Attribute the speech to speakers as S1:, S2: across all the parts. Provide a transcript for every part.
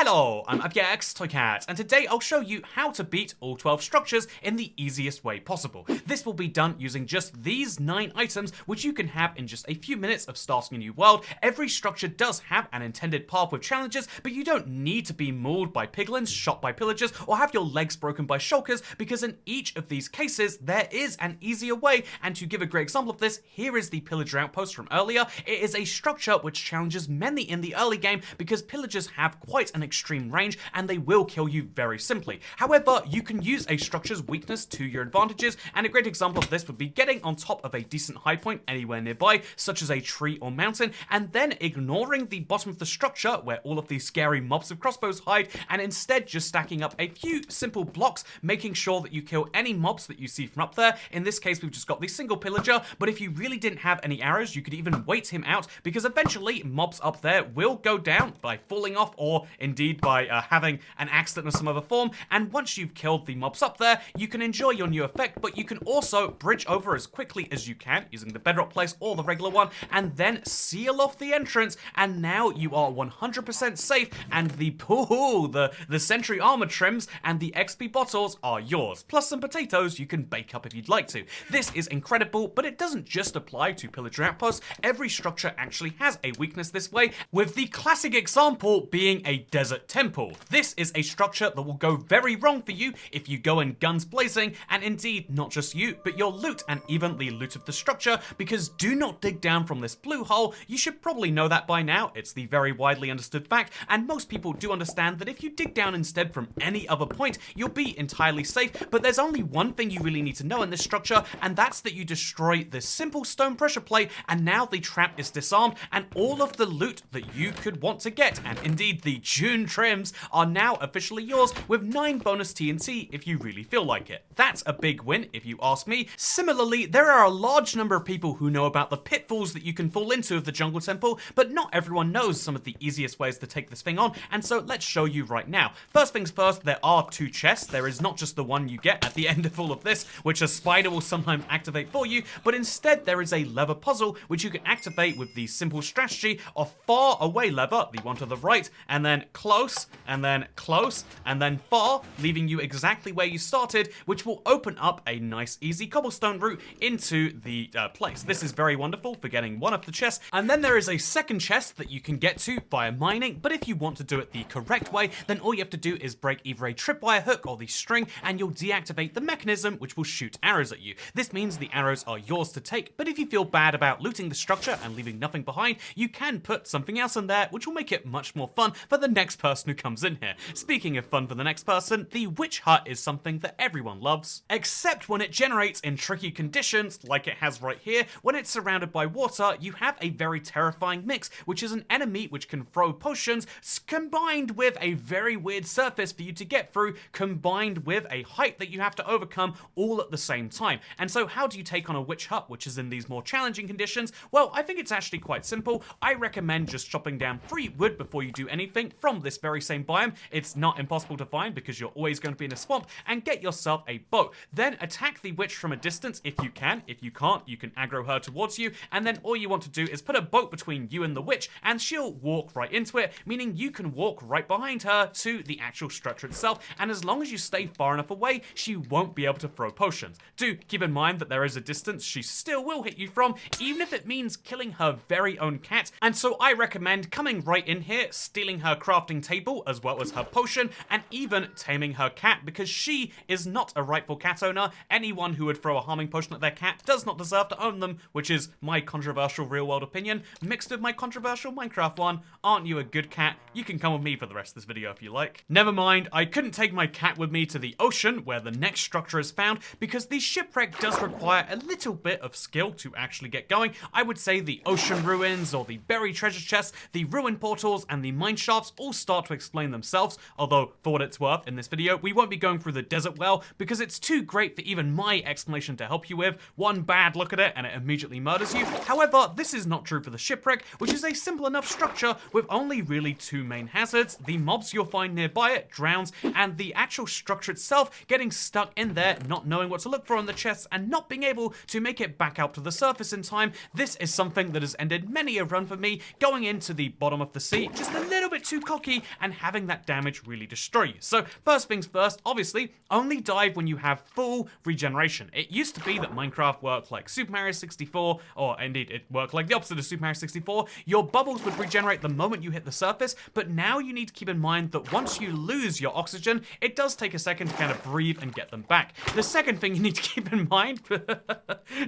S1: Hello, I'm Toycat, and today I'll show you how to beat all 12 structures in the easiest way possible. This will be done using just these 9 items, which you can have in just a few minutes of starting a new world. Every structure does have an intended path with challenges, but you don't need to be mauled by piglins, shot by pillagers, or have your legs broken by shulkers, because in each of these cases, there is an easier way. And to give a great example of this, here is the Pillager Outpost from earlier. It is a structure which challenges many in the early game, because pillagers have quite an extreme range and they will kill you very simply. However, you can use a structure's weakness to your advantages, and a great example of this would be getting on top of a decent high point anywhere nearby, such as a tree or mountain, and then ignoring the bottom of the structure where all of these scary mobs with crossbows hide, and instead just stacking up a few simple blocks, making sure that you kill any mobs that you see from up there. In this case, we've just got the single pillager, but if you really didn't have any arrows, you could even wait him out, because eventually mobs up there will go down by falling off, or indeed by having an accident of some other form. And once you've killed the mobs up there, you can enjoy your new effect, but you can also bridge over as quickly as you can using the Bedrock place or the regular one, and then seal off the entrance, and now you are 100% safe, and the sentry armor trims and the XP bottles are yours, plus some potatoes you can bake up if you'd like to. This is incredible, but it doesn't just apply to Pillager Outposts. Every structure actually has a weakness this way, with the classic example being a desert temple. This is a structure that will go very wrong for you if you go in guns blazing, and indeed not just you, but your loot and even the loot of the structure, because do not dig down from this blue hole. You should probably know that by now. It's the very widely understood fact, and most people do understand that if you dig down instead from any other point, you'll be entirely safe. But there's only one thing you really need to know in this structure, and that's that you destroy this simple stone pressure plate, and now the trap is disarmed, and all of the loot that you could want to get, and indeed the June trims, are now officially yours, with 9 bonus TNT if you really feel like it. That's a big win if you ask me. Similarly, there are a large number of people who know about the pitfalls that you can fall into of the jungle temple, but not everyone knows some of the easiest ways to take this thing on, and so let's show you right now. First things first, there are 2 chests. There is not just the one you get at the end of all of this, which a spider will sometimes activate for you, but instead there is a lever puzzle which you can activate with the simple strategy of far away lever, the one to the right, and then close, and then close, and then far, leaving you exactly where you started, which will open up a nice easy cobblestone route into the place. This is very wonderful for getting one of the chests, and then there is a second chest that you can get to via mining, but if you want to do it the correct way, then all you have to do is break either a tripwire hook or the string, and you'll deactivate the mechanism which will shoot arrows at you. This means the arrows are yours to take, but if you feel bad about looting the structure and leaving nothing behind, you can put something else in there, which will make it much more fun for the next person who comes in here. Speaking of fun for the next person, the witch hut is something that everyone loves, except when it generates in tricky conditions, like it has right here. When it's surrounded by water, you have a very terrifying mix, which is an enemy which can throw potions, combined with a very weird surface for you to get through, combined with a height that you have to overcome all at the same time. And so how do you take on a witch hut which is in these more challenging conditions? Well, I think it's actually quite simple. I recommend just chopping down 3 wood before you do anything from this very same biome. It's not impossible to find because you're always going to be in a swamp, and get yourself a bow. Then attack the witch from a distance if you can. If you can't, you can aggro her towards you, and then all you want to do is put a boat between you and the witch, and she'll walk right into it, meaning you can walk right behind her to the actual structure itself, and as long as you stay far enough away, she won't be able to throw potions. Do keep in mind that there is a distance she still will hit you from, even if it means killing her very own cat, and so I recommend coming right in here, stealing her crafting table as well as her potion, and even taming her cat, because she is not a rightful cat owner. Anyone who would throw a harming potion at their cat does not deserve to own them, which is my controversial real world opinion, mixed with my controversial Minecraft one. Aren't you a good cat? You can come with me for the rest of this video if you like. Never mind, I couldn't take my cat with me to the ocean where the next structure is found, because the shipwreck does require a little bit of skill to actually get going. I would say the ocean ruins, or the buried treasure chests, the ruin portals, and the mine shafts all start to explain themselves, although for what it's worth, in this video we won't be going through the desert well because it's too great for even my explanation to help you with. One bad look at it and it immediately murders you. However, this is not true for the shipwreck, which is a simple enough structure with only really 2 main hazards: the mobs you'll find nearby it, drowns, and the actual structure itself getting stuck in there, not knowing what to look for in the chests, and not being able to make it back out to the surface in time. This is something that has ended many a run for me, going into the bottom of the sea just a little bit too cocky risky and having that damage really destroy you. So first things first, obviously, only dive when you have full regeneration. It used to be that Minecraft worked like Super Mario 64, or indeed it worked like the opposite of Super Mario 64. Your bubbles would regenerate the moment you hit the surface, but now you need to keep in mind that once you lose your oxygen, it does take a second to kind of breathe and get them back. The second thing you need to keep in mind,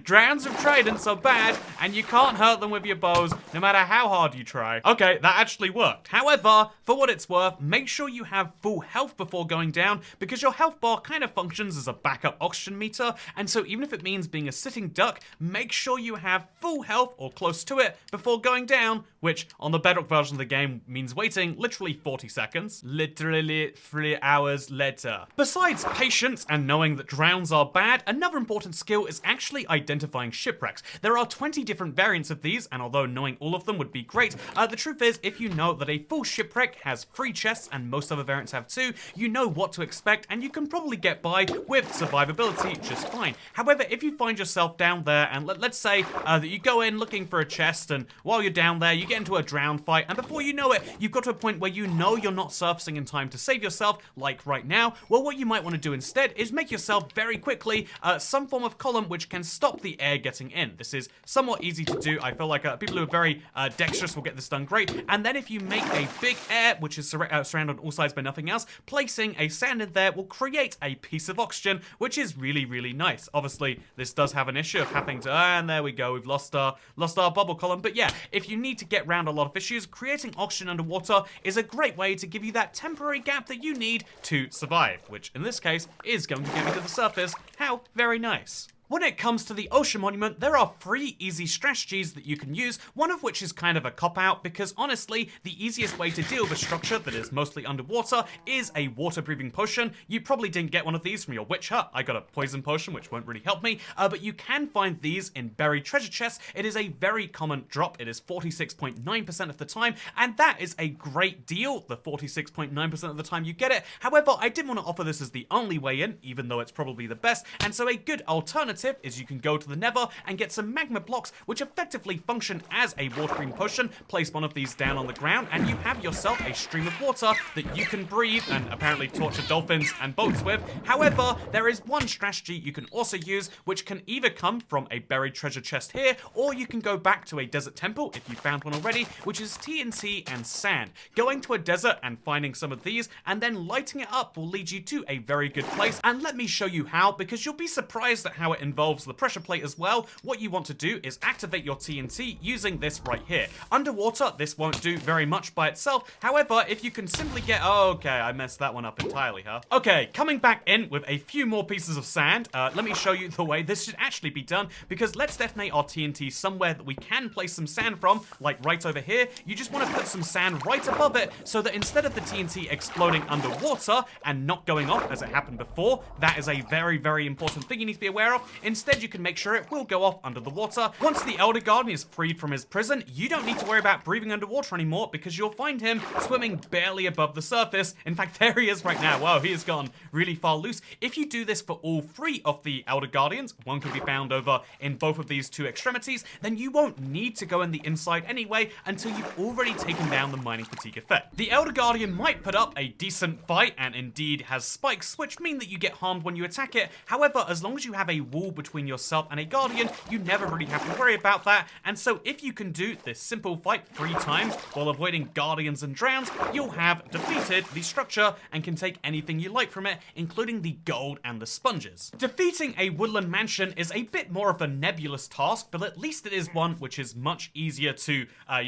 S1: drowns of tridents are bad, and you can't hurt them with your bows, no matter how hard you try. Okay, that actually worked. However, for what it's worth, make sure you have full health before going down, because your health bar kind of functions as a backup oxygen meter, and so even if it means being a sitting duck, make sure you have full health or close to it before going down, which on the Bedrock version of the game means waiting literally 40 seconds. Literally 3 hours later. Besides patience and knowing that drowns are bad, another important skill is actually identifying shipwrecks. There are 20 different variants of these, and although knowing all of them would be great, the truth is if you know that a full shipwreck has 3 chests and most other variants have 2, you know what to expect and you can probably get by with survivability just fine. However, if you find yourself down there and let's say that you go in looking for a chest, and while you're down there you get into a drown fight, and before you know it you've got to a point where you know you're not surfacing in time to save yourself, like right now, well, what you might want to do instead is make yourself very quickly some form of column which can stop the air getting in. This is somewhat easy to do. I feel like people who are very dexterous will get this done great. And then if you make a big air, which is surrounded on all sides by nothing else, placing a sand in there will create a piece of oxygen, which is really, really nice. Obviously, this does have an issue of having to, and there we go, we've lost our bubble column. But yeah, if you need to get around a lot of issues, creating oxygen underwater is a great way to give you that temporary gap that you need to survive, which in this case is going to get me to the surface. How very nice. When it comes to the Ocean Monument, there are 3 easy strategies that you can use, one of which is kind of a cop-out because honestly, the easiest way to deal with a structure that is mostly underwater is a water-breathing potion. You probably didn't get one of these from your witch hut. I got a poison potion, which won't really help me, but you can find these in buried treasure chests. It is a very common drop. It is 46.9% of the time, and that is a great deal, the 46.9% of the time you get it. However, I didn't want to offer this as the only way in, even though it's probably the best, and so a good alternative is you can go to the Nether and get some magma blocks which effectively function as a watering potion. Place one of these down on the ground and you have yourself a stream of water that you can breathe and apparently torture dolphins and boats with. However, there is one strategy you can also use which can either come from a buried treasure chest here, or you can go back to a desert temple if you found one already, which is TNT and sand. Going to a desert and finding some of these and then lighting it up will lead you to a very good place, and let me show you how, because you'll be surprised at how it involves the pressure plate as well. What you want to do is activate your TNT using this right here. Underwater, this won't do very much by itself. However, if you can simply get... Oh, okay, I messed that one up entirely, huh? Okay, coming back in with a few more pieces of sand. Let me show you the way this should actually be done, because let's detonate our TNT somewhere that we can place some sand from, like right over here. You just want to put some sand right above it so that instead of the TNT exploding underwater and not going off as it happened before, that is a very, very important thing you need to be aware of. Instead, you can make sure it will go off under the water. Once the Elder Guardian is freed from his prison, you don't need to worry about breathing underwater anymore because you'll find him swimming barely above the surface. In fact, there he is right now. Wow, he has gone really far loose. If you do this for all 3 of the Elder Guardians, one can be found over in both of these 2 extremities, then you won't need to go in the inside anyway until you've already taken down the mining fatigue effect. The Elder Guardian might put up a decent fight and indeed has spikes, which mean that you get harmed when you attack it. However, as long as you have a wall between yourself and a guardian, you never really have to worry about that. And so if you can do this simple fight 3 times while avoiding guardians and drowns, you'll have defeated the structure and can take anything you like from it, including the gold and the sponges. Defeating a Woodland Mansion is a bit more of a nebulous task, but at least it is one which is much easier to,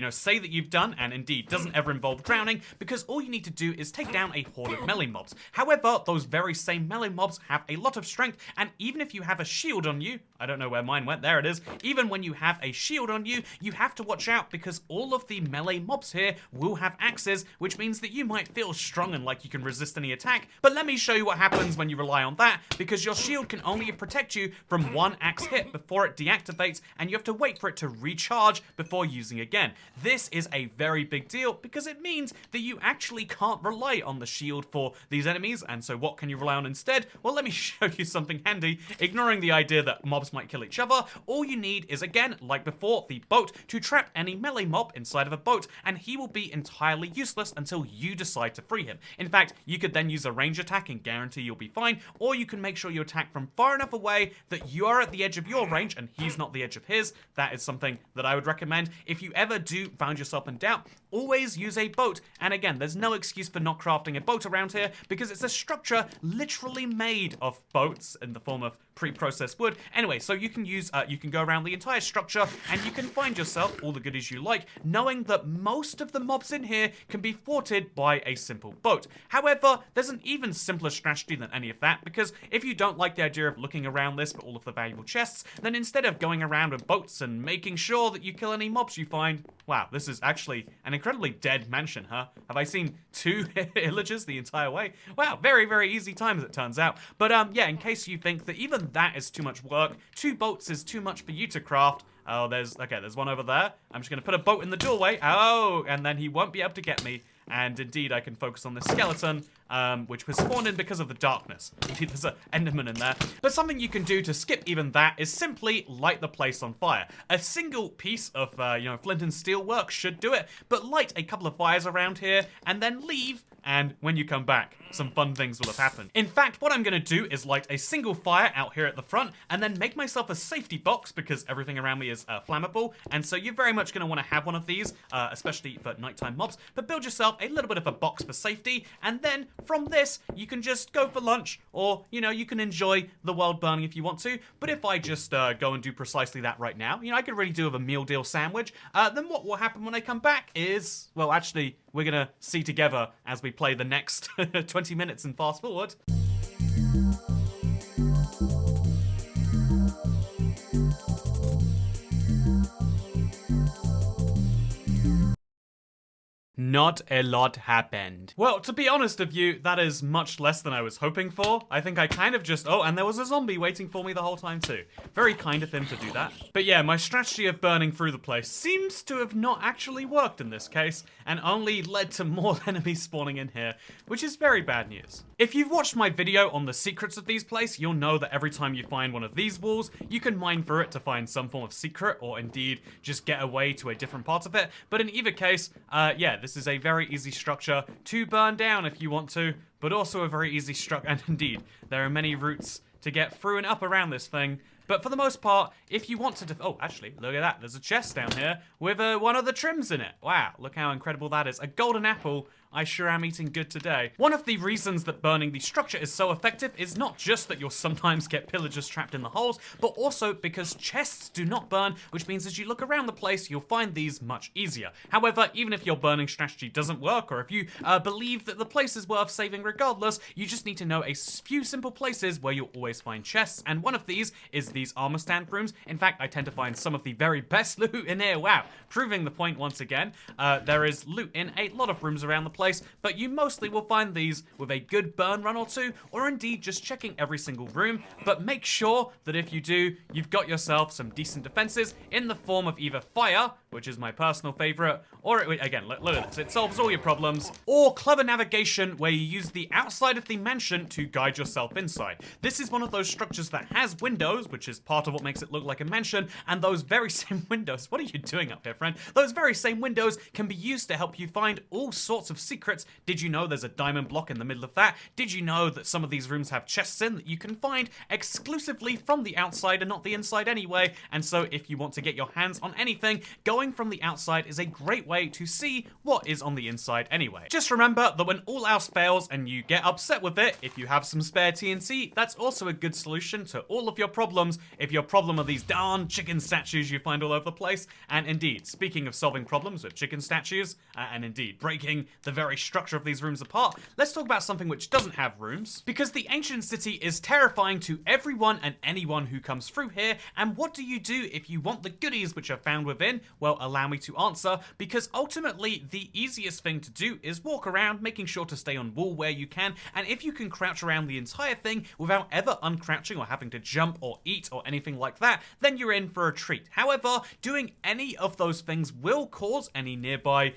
S1: say that you've done, and indeed doesn't ever involve drowning, because all you need to do is take down a horde of melee mobs. However, those very same melee mobs have a lot of strength, and even if you have a shield on you, I don't know where mine went, there it is, even when you have a shield on you, you have to watch out because all of the melee mobs here will have axes, which means that you might feel strong and like you can resist any attack, but let me show you what happens when you rely on that, because your shield can only protect you from 1 axe hit before it deactivates, and you have to wait for it to recharge before using again. This is a very big deal because it means that you actually can't rely on the shield for these enemies, and so what can you rely on instead? Well, let me show you something handy. Ignoring the idea that mobs might kill each other, all you need is, again, like before, the boat to trap any melee mob inside of a boat, and he will be entirely useless until you decide to free him. In fact, you could then use a range attack and guarantee you'll be fine, or you can make sure you attack from far enough away that you are at the edge of your range and he's not the edge of his. That is something that I would recommend. If you ever do find yourself in doubt, always use a boat. And again, there's no excuse for not crafting a boat around here because it's a structure literally made of boats in the form of pre-processed wood. Anyway, so you can use, you can go around the entire structure and you can find yourself all the goodies you like, knowing that most of the mobs in here can be thwarted by a simple boat. However, there's an even simpler strategy than any of that, because if you don't like the idea of looking around this for all of the valuable chests, then instead of going around with boats and making sure that you kill any mobs you find, wow, this is actually an incredibly dead mansion, huh? Have I seen 2 villagers the entire way? Wow, very, very easy times it turns out. But yeah, in case you think that even that is too much work, 2 boats is too much for you to craft. Oh, there's one over there. I'm just gonna put a boat in the doorway. Oh, and then he won't be able to get me. And indeed, I can focus on this skeleton, which was spawned in because of the darkness. Indeed, there's an enderman in there. But something you can do to skip even that is simply light the place on fire. A single piece of, flint and steel work should do it, but light a couple of fires around here and then leave, and when you come back, some fun things will have happened. In fact, what I'm gonna do is light a single fire out here at the front and then make myself a safety box because everything around me is flammable, and so you're very much gonna wanna have one of these, especially for nighttime mobs, but build yourself a little bit of a box for safety, and then from this, you can just go for lunch, or, you can enjoy the world burning if you want to, but if I just go and do precisely that right now, I could really do with a meal deal sandwich, then what will happen when I come back is, well, actually, we're gonna see together as we play the next 20 minutes and fast forward. Not a lot happened. Well, to be honest with you, that is much less than I was hoping for. I think I kind of just, oh, and there was a zombie waiting for me the whole time too. Very kind of him to do that. But yeah, my strategy of burning through the place seems to have not actually worked in this case, and only led to more enemies spawning in here, which is very bad news. If you've watched my video on the secrets of these places, you'll know that every time you find one of these walls, you can mine through it to find some form of secret, or indeed, just get away to a different part of it. But in either case, yeah, this is a very easy structure to burn down if you want to, but also a very easy structure, and indeed, there are many routes to get through and up around this thing. But for the most part, if you want to oh, actually, look at that. There's a chest down here with one of the trims in it. Wow, look how incredible that is. A golden apple. I sure am eating good today. One of the reasons that burning the structure is so effective is not just that you'll sometimes get pillagers trapped in the holes, but also because chests do not burn, which means as you look around the place, you'll find these much easier. However, even if your burning strategy doesn't work, or if you believe that the place is worth saving regardless, you just need to know a few simple places where you'll always find chests, and one of these is these armor stand rooms. In fact, I tend to find some of the very best loot in here. Wow, proving the point once again. There is loot in a lot of rooms around the place, but you mostly will find these with a good burn run or two, or indeed just checking every single room. But make sure that if you do, you've got yourself some decent defenses in the form of either fire, which is my personal favorite, or again, look at this, it solves all your problems, or clever navigation, where you use the outside of the mansion to guide yourself inside. This is one of those structures that has windows, which is part of what makes it look like a mansion, and those very same windows, what are you doing up here, friend? Those very same windows can be used to help you find all sorts of secrets. Did you know there's a diamond block in the middle of that? Did you know that some of these rooms have chests in that you can find exclusively from the outside and not the inside anyway? And so if you want to get your hands on anything, going from the outside is a great way to see what is on the inside anyway. Just remember that when all else fails and you get upset with it, if you have some spare TNT, that's also a good solution to all of your problems. If your problem are these darn chicken statues you find all over the place, and indeed, speaking of solving problems with chicken statues, and indeed breaking the very structure of these rooms apart, let's talk about something which doesn't have rooms, because the ancient city is terrifying to everyone and anyone who comes through here. And what do you do if you want the goodies which are found within? Well, well, allow me to answer, because ultimately the easiest thing to do is walk around, making sure to stay on wall where you can, and if you can crouch around the entire thing without ever uncrouching or having to jump or eat or anything like that, then you're in for a treat. However, doing any of those things will cause any nearby,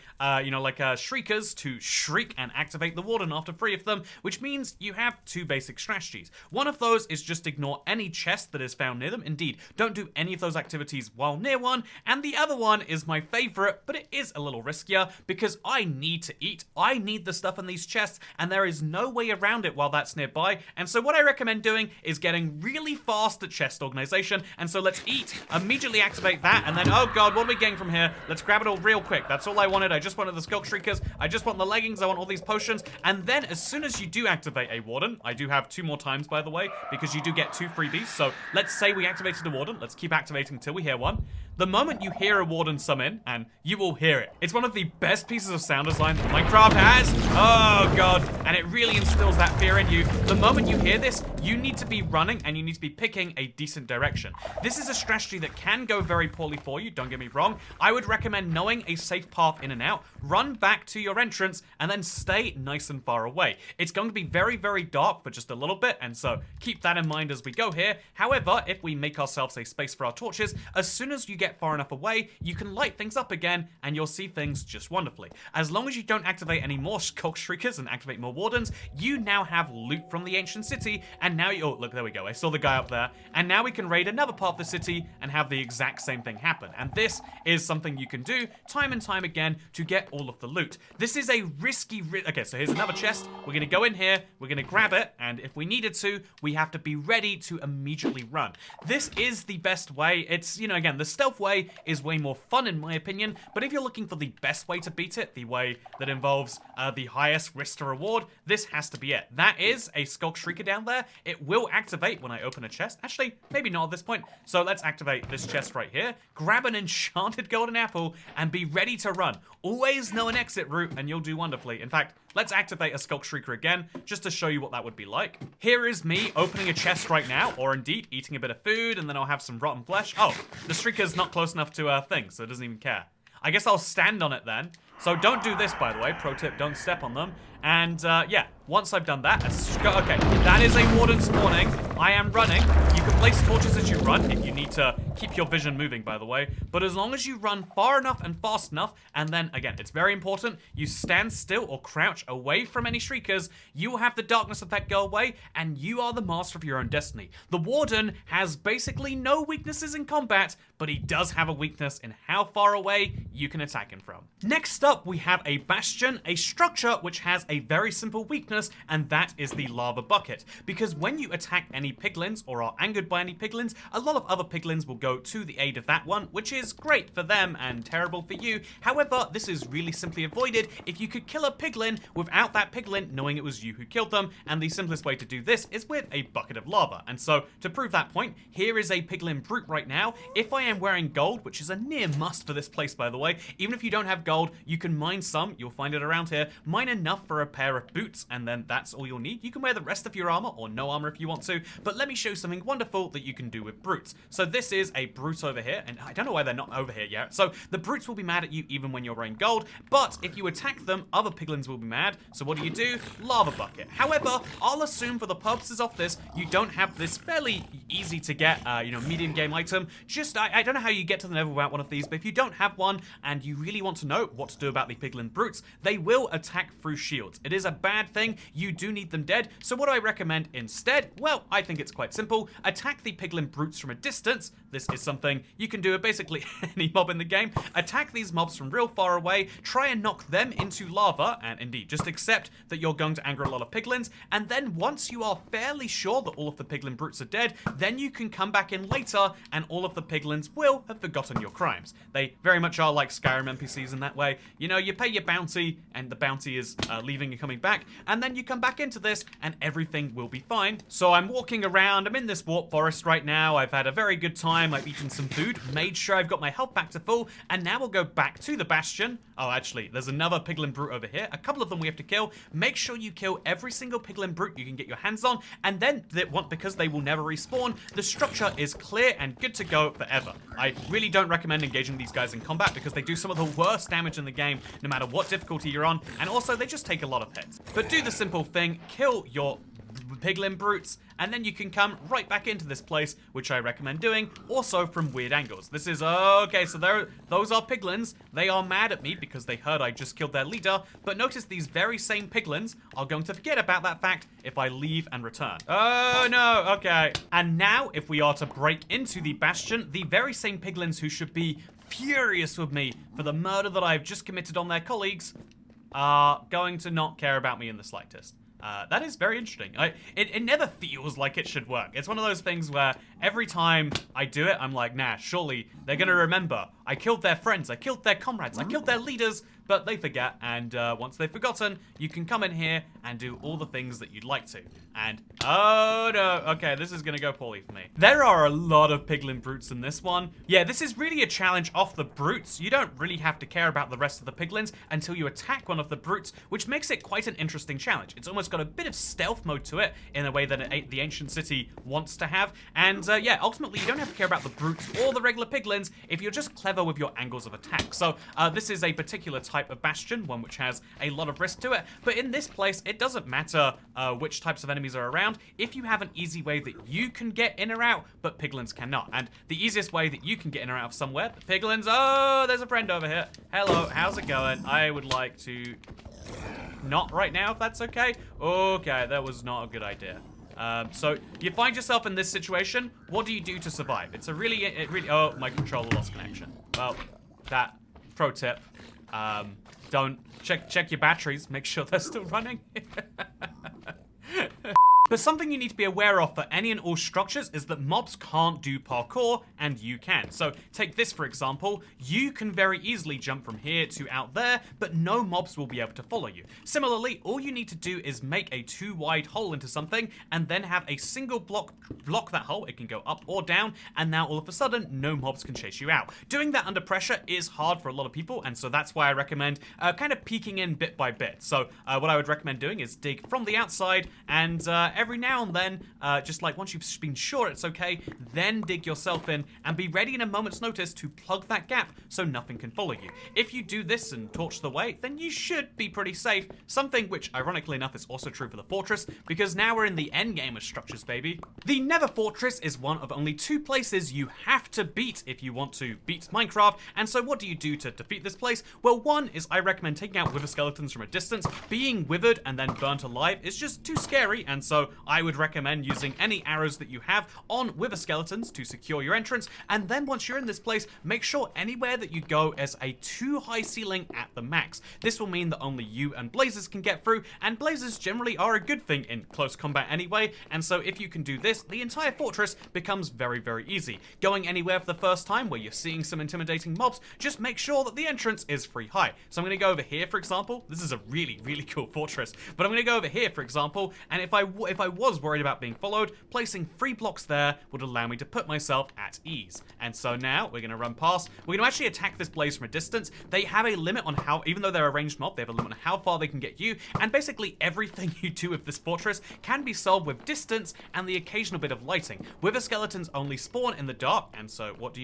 S1: shriekers to shriek and activate the warden after 3 of them, which means you have 2 basic strategies. One of those is just ignore any chest that is found near them. Indeed, don't do any of those activities while near one. And the other one is my favorite, but it is a little riskier because I need to eat. I need the stuff in these chests, and there is no way around it while that's nearby. And so what I recommend doing is getting really fast at chest organization. And so let's eat, immediately activate that, and then, oh god, what are we getting from here? Let's grab it all real quick. That's all I wanted. I just wanted the Skulk Shriekers. I just want the leggings. I want all these potions. And then as soon as you do activate a warden, I do have 2 more times, by the way, because you do get 2 freebies. So let's say we activated a warden. Let's keep activating until we hear one. The moment you hear a warden summon, and you will hear it, it's one of the best pieces of sound design that Minecraft has. Oh god, and it really instills that fear in you. The moment you hear this, you need to be running and you need to be picking a decent direction. This is a strategy that can go very poorly for you, don't get me wrong. I would recommend knowing a safe path in and out, run back to your entrance, and then stay nice and far away. It's going to be very, very dark for just a little bit, and so keep that in mind as we go here. However, if we make ourselves a space for our torches, as soon as you get far enough away, you can light things up again, and you'll see things just wonderfully. As long as you don't activate any more Skulk Shriekers and activate more wardens, you now have loot from the ancient city, and now you, oh, look, there we go. I saw the guy up there, and now we can raid another part of the city and have the exact same thing happen. And this is something you can do time and time again to get all of the loot. This is a risky, okay, so here's another chest. We're gonna go in here, we're gonna grab it, and if we needed to, we have to be ready to immediately run. This is the best way. It's, you know, again, the stealth way is way more fun in my opinion, but if you're looking for the best way to beat it, the way that involves the highest risk to reward, this has to be it. That is a Skulk Shrieker down there. It will activate when I open a chest. Actually, maybe not at this point. So let's activate this chest right here, grab an enchanted golden apple, and be ready to run. Always know an exit route, and you'll do wonderfully. In fact, let's activate a Skulk Shrieker again, just to show you what that would be like. Here is me opening a chest right now, or indeed eating a bit of food, and then I'll have some rotten flesh. Oh, the Shrieker's not close enough to a thing, so it doesn't even care. I guess I'll stand on it then. So don't do this, by the way. Pro tip, don't step on them. And yeah, once I've done that, okay, that is a warden spawning. I am running. You can place torches as you run if you need to keep your vision moving, by the way. But as long as you run far enough and fast enough, and then, again, it's very important, you stand still or crouch away from any shriekers, you will have the darkness effect go away, and you are the master of your own destiny. The warden has basically no weaknesses in combat, but he does have a weakness in how far away you can attack him from. Next up, we have a bastion, a structure which has a very simple weakness, and that is the lava bucket. Because when you attack any piglins or are angered by any piglins, a lot of other piglins will go to the aid of that one, which is great for them and terrible for you. However, this is really simply avoided if you could kill a piglin without that piglin knowing it was you who killed them, and the simplest way to do this is with a bucket of lava. And so, to prove that point, here is a piglin brute right now. If I am wearing gold, which is a near must for this place, by the way, even if you don't have gold, you can mine some, you'll find it around here, mine enough for a pair of boots, and then that's all you'll need. You can wear the rest of your armor, or no armor if you want to, but let me show you something wonderful that you can do with brutes. So this is a brute over here, and I don't know why they're not over here yet. So the brutes will be mad at you even when you're wearing gold, but if you attack them, other piglins will be mad. So what do? Lava bucket. However, I'll assume for the purposes of this, you don't have this fairly easy to get, medium game item. Just, I don't know how you get to the Nether without one of these, but if you don't have one, and you really want to know what to do about the piglin brutes, they will attack through shields. It is a bad thing. You do need them dead. So what do I recommend instead? Well, I think it's quite simple. Attack the piglin brutes from a distance. This is something you can do with basically any mob in the game. Attack these mobs from real far away. Try and knock them into lava. And indeed, just accept that you're going to anger a lot of piglins. And then once you are fairly sure that all of the piglin brutes are dead, then you can come back in later and all of the piglins will have forgotten your crimes. They very much are like Skyrim NPCs in that way. You know, you pay your bounty and the bounty is leaving and coming back. And and then you come back into this, and everything will be fine. So I'm walking around, I'm in this warp forest right now, I've had a very good time, I've eaten some food, made sure I've got my health back to full, and now we'll go back to the Bastion. Oh, actually, there's another piglin brute over here, a couple of them we have to kill. Make sure you kill every single piglin brute you can get your hands on, and then, because they will never respawn, the structure is clear and good to go forever. I really don't recommend engaging these guys in combat because they do some of the worst damage in the game, no matter what difficulty you're on, and also they just take a lot of hits. But do the simple thing, kill your piglin brutes, and then you can come right back into this place, which I recommend doing, also from weird angles. This is, okay, so those are piglins. They are mad at me because they heard I just killed their leader, but notice these very same piglins are going to forget about that fact if I leave and return. Oh no, okay. And now, if we are to break into the Bastion, the very same piglins who should be furious with me for the murder that I've just committed on their colleagues are going to not care about me in the slightest. That is very interesting. It never feels like it should work. It's one of those things where every time I do it, I'm like, nah, surely they're gonna remember. I killed their friends, I killed their comrades, I killed their leaders, but they forget, and once they've forgotten, you can come in here and do all the things that you'd like to. And, oh no, okay, this is gonna go poorly for me. There are a lot of piglin brutes in this one. Yeah, this is really a challenge off the brutes. You don't really have to care about the rest of the piglins until you attack one of the brutes, which makes it quite an interesting challenge. It's almost got a bit of stealth mode to it in a way that the ancient city wants to have. And yeah, ultimately, you don't have to care about the brutes or the regular piglins if you're just clever with your angles of attack. So this is a particular type of Bastion, one which has a lot of risk to it. But in this place, it doesn't matter which types of enemies are around. If you have an easy way that you can get in or out, but piglins cannot. And the easiest way that you can get in or out of somewhere, the piglins, oh, there's a friend over here. Hello, how's it going? I would like to... Not right now, if that's okay. Okay, that was not a good idea. So you find yourself in this situation. What do you do to survive? It's a really, oh, my controller lost connection. Well, that pro tip. Don't check your batteries. Make sure they're still running. But something you need to be aware of for any and all structures is that mobs can't do parkour, and you can. So take this for example, you can very easily jump from here to out there, but no mobs will be able to follow you. Similarly, all you need to do is make a 2 wide hole into something, and then have a single block that hole. It can go up or down, and now all of a sudden, no mobs can chase you out. Doing that under pressure is hard for a lot of people, and so that's why I recommend kind of peeking in bit by bit. So what I would recommend doing is dig from the outside, and every now and then, just like once you've been sure it's okay, then dig yourself in and be ready in a moment's notice to plug that gap so nothing can follow you. If you do this and torch the way, then you should be pretty safe. Something which, ironically enough, is also true for the fortress, because now we're in the end game of structures, baby. The Nether Fortress is one of only 2 places you have to beat if you want to beat Minecraft, and so what do you do to defeat this place? Well, one is I recommend taking out wither skeletons from a distance. Being withered and then burnt alive is just too scary, and so I would recommend using any arrows that you have on wither skeletons to secure your entrance, and then once you're in this place, make sure anywhere that you go is a 2 high ceiling at the max. This will mean that only you and blazes can get through, and blazes generally are a good thing in close combat anyway, and so if you can do this, the entire fortress becomes very, very easy. Going anywhere for the first time where you're seeing some intimidating mobs, just make sure that the entrance is free high. So I'm going to go over here, for example. This is a really, really cool fortress, but I'm going to go over here, for example, and if I was worried about being followed, placing 3 blocks there would allow me to put myself at ease. And so now we're going to run past. We're going to actually attack this blaze from a distance. They have a limit on how, even though they're a ranged mob, they have a limit on how far they can get you, and basically everything you do with this fortress can be solved with distance and the occasional bit of lighting. Wither skeletons only spawn in the dark, and so what do?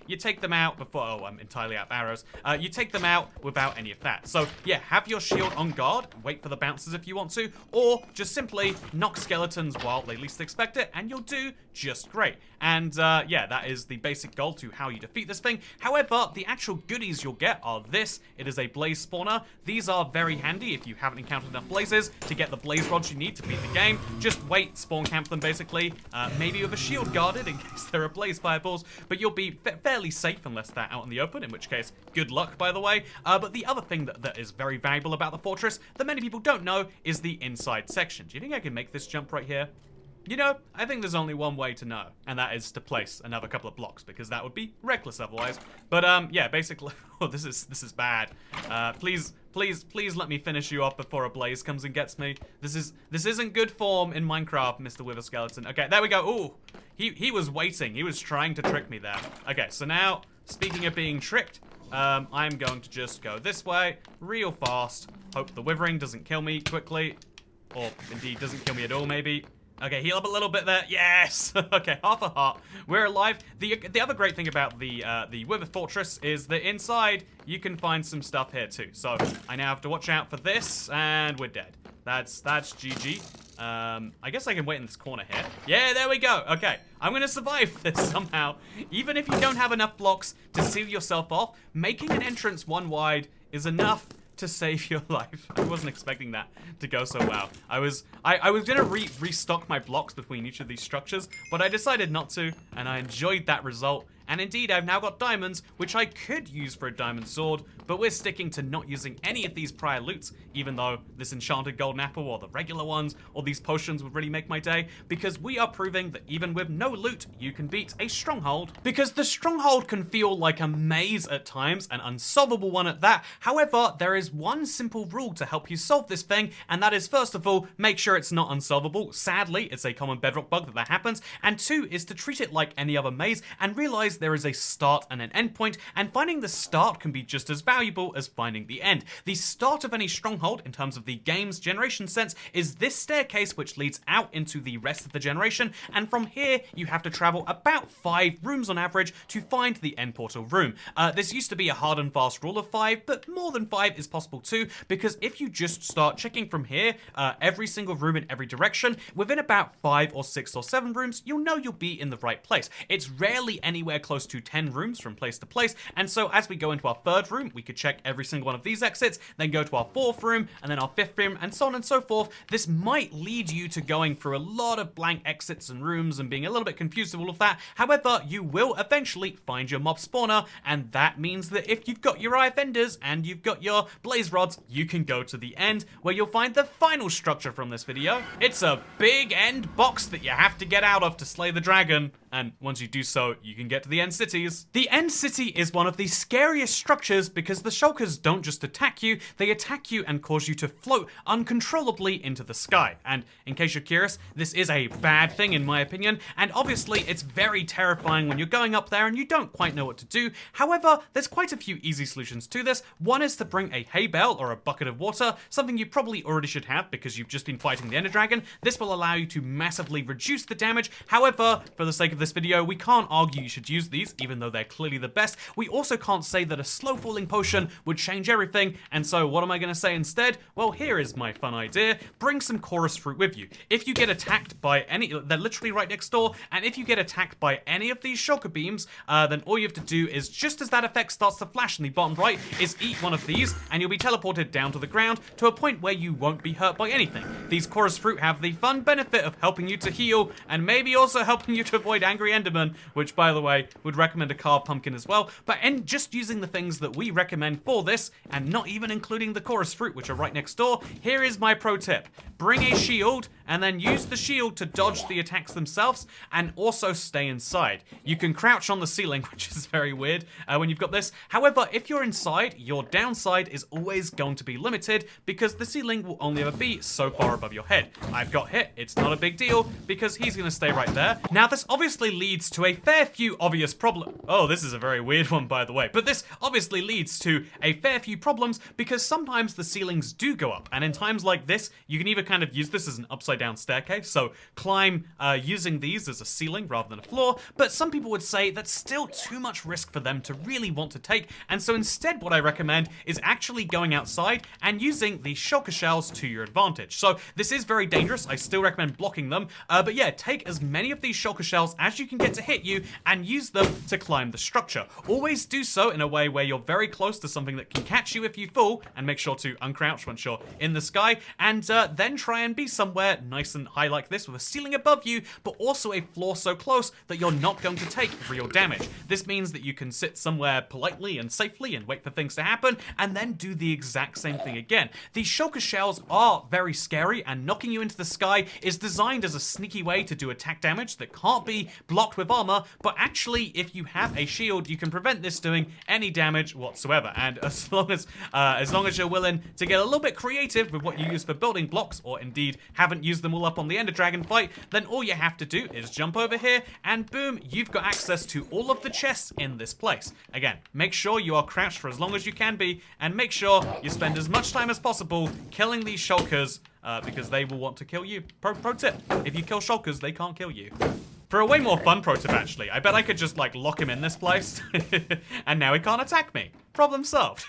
S1: You take them out before, oh, I'm entirely out of arrows. You take them out without any of that. So yeah, have your shield on guard, wait for the bounces if you want to, or just simply knock skeletons while they least expect it, and you'll do just great. And yeah, that is the basic goal to how you defeat this thing. However, the actual goodies you'll get are this. It is a blaze spawner. These are very handy if you haven't encountered enough blazes to get the blaze rods you need to beat the game. Just wait, spawn camp them basically, maybe with a shield guarded in case there are blaze fireballs, but you'll be fairly safe unless they're out in the open, in which case, good luck, by the way. But the other thing that is very valuable about the fortress that many people don't know is the inside section. Do you think I can make this jump right here? You know, I think there's only one way to know, and that is to place another couple of blocks, because that would be reckless otherwise. But yeah, basically, oh, this is bad. Please Please let me finish you off before a blaze comes and gets me. This isn't good form in Minecraft, Mr. Wither Skeleton. Okay, there we go. Ooh, he was waiting. He was trying to trick me there. Okay, so now, speaking of being tricked, I'm going to just go this way real fast. Hope the withering doesn't kill me quickly. Or indeed doesn't kill me at all, maybe. Okay, heal up a little bit there. Yes! Okay, half a heart. We're alive. The other great thing about the Wither Fortress is that inside you can find some stuff here too. So I now have to watch out for this, and we're dead. That's GG. I guess I can wait in this corner here. Yeah, there we go. Okay, I'm gonna survive this somehow. Even if you don't have enough blocks to seal yourself off, making an entrance one wide is enough to save your life. I wasn't expecting that to go so well. I was gonna restock my blocks between each of these structures, but I decided not to, and I enjoyed that result. And indeed, I've now got diamonds, which I could use for a diamond sword, but we're sticking to not using any of these prior loots, even though this enchanted golden apple or the regular ones or these potions would really make my day, because we are proving that even with no loot, you can beat a stronghold. Because the stronghold can feel like a maze at times, an unsolvable one at that. However, there is one simple rule to help you solve this thing, and that is, first of all, make sure it's not unsolvable. Sadly, it's a common bedrock bug that happens. And two is to treat it like any other maze and realize there is a start and an end point, and finding the start can be just as valuable as finding the end. The start of any stronghold, in terms of the game's generation sense, is this staircase which leads out into the rest of the generation, and from here you have to travel about 5 rooms on average to find the end portal room. This used to be a hard and fast rule of 5, but more than 5 is possible too, because if you just start checking from here, every single room in every direction, within about 5 or 6 or 7 rooms, you'll know you'll be in the right place. It's rarely anywhere close to 10 rooms from place to place, and so as we go into our 3rd room, we could check every single one of these exits, then go to our 4th room, and then our 5th room, and so on and so forth. This might lead you to going through a lot of blank exits and rooms and being a little bit confused with all of that. However, you will eventually find your mob spawner, and that means that if you've got your eye vendors and you've got your blaze rods, you can go to the end, where you'll find the final structure from this video. It's a big end box that you have to get out of to slay the dragon, and once you do so, you can get to the end cities. The end city is one of the scariest structures because the shulkers don't just attack you, they attack you and cause you to float uncontrollably into the sky. And in case you're curious, this is a bad thing in my opinion, and obviously it's very terrifying when you're going up there and you don't quite know what to do. However, there's quite a few easy solutions to this. One is to bring a hay bale or a bucket of water, something you probably already should have because you've just been fighting the ender dragon. This will allow you to massively reduce the damage. However, for the sake of this video, we can't argue you should use these, even though they're clearly the best. We also can't say that a slow falling potion would change everything, and so what am I going to say instead? Well, here is my fun idea. Bring some chorus fruit with you. If you get attacked by any, they're literally right next door, and if you get attacked by any of these shulker beams, then all you have to do is, just as that effect starts to flash in the bottom right, is eat one of these, and you'll be teleported down to the ground to a point where you won't be hurt by anything. These chorus fruit have the fun benefit of helping you to heal, and maybe also helping you to avoid angry endermen, which, by the way, would recommend a carved pumpkin as well. But just using the things that we recommend for this, and not even including the chorus fruit, which are right next door, here is my pro tip. Bring a shield, and then use the shield to dodge the attacks themselves, and also stay inside. You can crouch on the ceiling, which is very weird when you've got this. However, if you're inside, your downside is always going to be limited, because the ceiling will only ever be so far above your head. I've got hit, it's not a big deal, because he's going to stay right there. Now, this obviously leads to a fair few obvious problems. Oh, this is a very weird one, by the way. But this obviously leads to a fair few problems, because sometimes the ceilings do go up, and in times like this, you can either kind of use this as an upside down staircase, so climb using these as a ceiling rather than a floor, but some people would say that's still too much risk for them to really want to take, and so instead what I recommend is actually going outside and using the shulker shells to your advantage. So this is very dangerous, I still recommend blocking them, but yeah, take as many of these shulker shells as you can get to hit you and use them to climb the structure. Always do so in a way where you're very close to something that can catch you if you fall, and make sure to uncrouch once you're in the sky, and then try and be somewhere nice and high like this with a ceiling above you, but also a floor so close that you're not going to take real damage. This means that you can sit somewhere politely and safely and wait for things to happen, and then do the exact same thing again. These shulker shells are very scary, and knocking you into the sky is designed as a sneaky way to do attack damage that can't be blocked with armor, but actually, if you have a shield, you can prevent this doing any damage whatsoever. And as long as you're willing to get a little bit creative with what you use for building blocks, or indeed haven't used them all up on the Ender Dragon fight, then all you have to do is jump over here, and boom, you've got access to all of the chests in this place. Again, make sure you are crouched for as long as you can be, and make sure you spend as much time as possible killing these shulkers, because they will want to kill you. Pro tip, if you kill shulkers, they can't kill you. For a way more fun pro tip, actually, I bet I could just, like, lock him in this place, and now he can't attack me. Problem solved.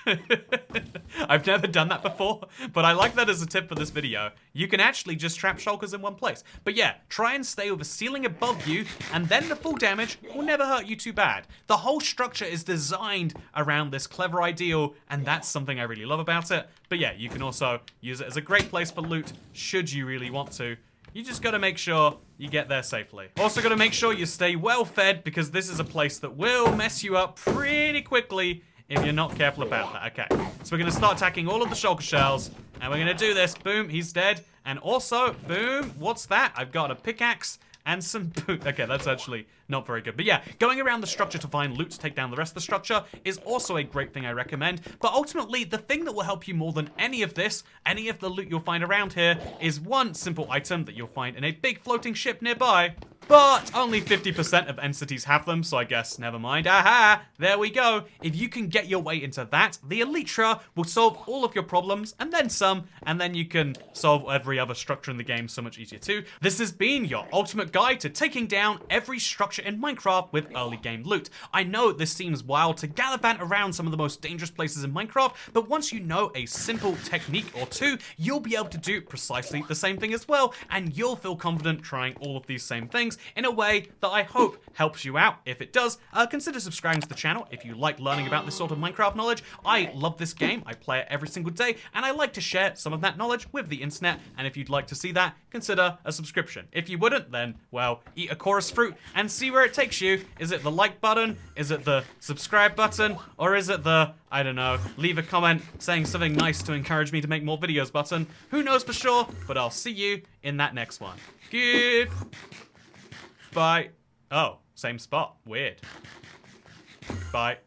S1: I've never done that before, but I like that as a tip for this video. You can actually just trap shulkers in one place. But yeah, try and stay with a ceiling above you, and then the full damage will never hurt you too bad. The whole structure is designed around this clever ideal, and that's something I really love about it. But yeah, you can also use it as a great place for loot, should you really want to. You just gotta make sure you get there safely. Also gotta make sure you stay well fed, because this is a place that will mess you up pretty quickly if you're not careful about that. Okay, so we're gonna start attacking all of the shulker shells, and we're gonna do this. Boom, he's dead. And also, boom, what's that? I've got a pickaxe and some boot. Okay, that's actually not very good. But yeah, going around the structure to find loot to take down the rest of the structure is also a great thing I recommend. But ultimately, the thing that will help you more than any of this, any of the loot you'll find around here, is one simple item that you'll find in a big floating ship nearby. But only 50% of entities have them, so I guess never mind. Aha! There we go. If you can get your way into that, the Elytra will solve all of your problems, and then some, and then you can solve every other structure in the game so much easier too. This has been your ultimate guide to taking down every structure in Minecraft with early game loot. I know this seems wild to gallivant around some of the most dangerous places in Minecraft, but once you know a simple technique or two, you'll be able to do precisely the same thing as well, and you'll feel confident trying all of these same things in a way that I hope helps you out. If it does, consider subscribing to the channel if you like learning about this sort of Minecraft knowledge. I love this game, I play it every single day, and I like to share some of that knowledge with the internet, and if you'd like to see that, consider a subscription. If you wouldn't, then, well, eat a chorus fruit and see where it takes you. Is it the like button? Is it the subscribe button? Or is it the, I don't know, leave a comment saying something nice to encourage me to make more videos button? Who knows for sure, but I'll see you in that next one. Good. Bye. Oh, same spot. Weird. Bye.